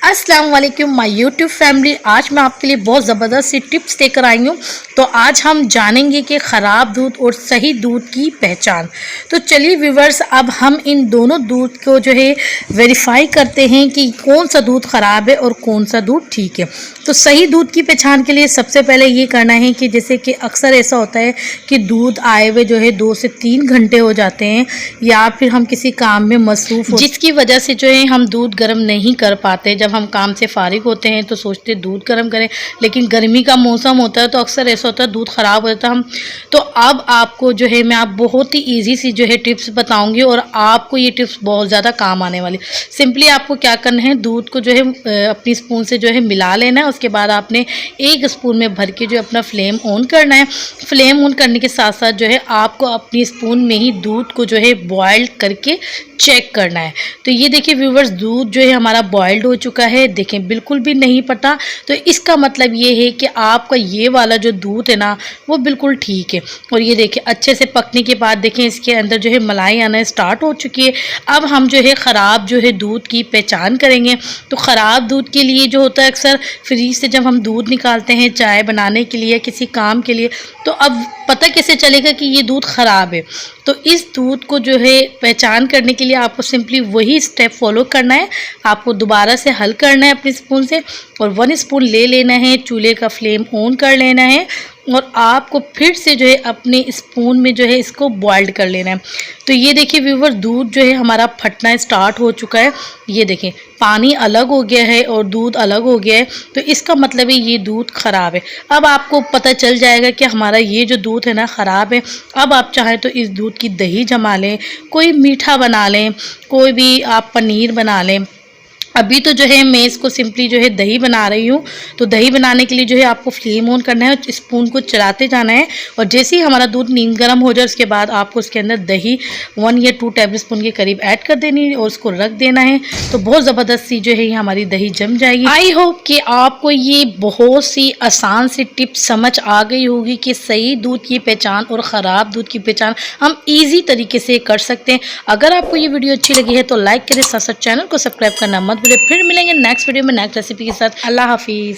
अस्सलाम वालेकुम my YouTube family. आज मैं आपके लिए बहुत ज़बरदस्त सी टिप्स लेकर आई हूँ। तो आज हम जानेंगे कि ख़राब दूध और सही दूध की पहचान। तो चलिए व्यूवर्स, अब हम इन दोनों दूध को जो है वेरीफाई करते हैं कि कौन सा दूध ख़राब है और कौन सा दूध ठीक है। तो सही दूध की पहचान के लिए सबसे पहले ये करना है कि जैसे कि अक्सर ऐसा होता है कि दूध आए हुए जो है 2 से 3 घंटे हो जाते हैं, या फिर हम किसी काम में मसरूफ़ हो, जिसकी वजह से जो है हम दूध गर्म नहीं कर पाते। जब हम काम से फारिग होते हैं तो सोचते दूध गर्म करें, लेकिन गर्मी का मौसम होता है तो अक्सर ऐसा होता है दूध ख़राब हो जाता है। हम तो अब आपको जो है मैं आप बहुत ही ईजी सी जो है टिप्स बताऊंगी और आपको ये टिप्स बहुत ज़्यादा काम आने वाली। सिंपली आपको क्या करना है, दूध को जो है अपनी स्पून से जो है मिला लेना है। उसके बाद आपने 1 स्पून में भर के जो अपना फ्लेम ऑन करना है। फ्लेम ऑन करने के साथ साथ जो है आपको अपनी स्पून में ही दूध को जो है बॉयल करके चेक करना है। तो ये देखिए व्यूवर्स, दूध जो है हमारा बॉइल्ड हो चुका है। देखें बिल्कुल भी नहीं पटा, तो इसका मतलब ये है कि आपका ये वाला जो दूध है ना वो बिल्कुल ठीक है। और ये देखिए अच्छे से पकने के बाद देखें इसके अंदर जो है मलाई आना स्टार्ट हो चुकी है। अब हम जो है ख़राब जो है दूध की पहचान करेंगे। तो ख़राब दूध के लिए जो होता है, अक्सर फ्रिज से जब हम दूध निकालते हैं चाय बनाने के लिए, किसी काम के लिए, तो अब पता कैसे चलेगा कि ये दूध ख़राब है। तो इस दूध को जो है पहचान करने के लिए आपको सिंपली वही स्टेप फॉलो करना है। आपको दोबारा से हल करना है अपनी स्पून से और 1 स्पून ले लेना है, चूल्हे का फ्लेम ऑन कर लेना है और आपको फिर से जो है अपने स्पून में जो है इसको बॉइल्ड कर लेना है। तो ये देखिए व्यूवर, दूध जो है हमारा फटना स्टार्ट हो चुका है। ये देखें पानी अलग हो गया है और दूध अलग हो गया है, तो इसका मतलब है ये दूध ख़राब है। अब आपको पता चल जाएगा कि हमारा ये जो दूध है ना ख़राब है। अब आप चाहें तो इस दूध की दही जमा लें, कोई मीठा बना लें, कोई भी आप पनीर बना लें। अभी तो जो है मैं इसको सिंपली जो है दही बना रही हूँ। तो दही बनाने के लिए जो है आपको फ्लेम ऑन करना है और स्पून को चलाते जाना है। और जैसे ही हमारा दूध नीम गर्म हो जाए उसके बाद आपको उसके अंदर दही 1 या 2 टेबल स्पून के करीब ऐड कर देनी है और उसको रख देना है। तो बहुत ज़बरदस्त सी जो है ये हमारी दही जम जाएगी। आई होप कि आपको ये बहुत सी आसान सी टिप्स समझ आ गई होगी कि सही दूध की पहचान और ख़राब दूध की पहचान हम ईजी तरीके से कर सकते हैं। अगर आपको ये वीडियो अच्छी लगी है तो लाइक करें, साथ साथ चैनल को सब्सक्राइब करना मत भूलिए। फिर मिलेंगे नेक्स्ट वीडियो में नेक्स्ट रेसिपी के साथ। अल्लाह हाफिज़।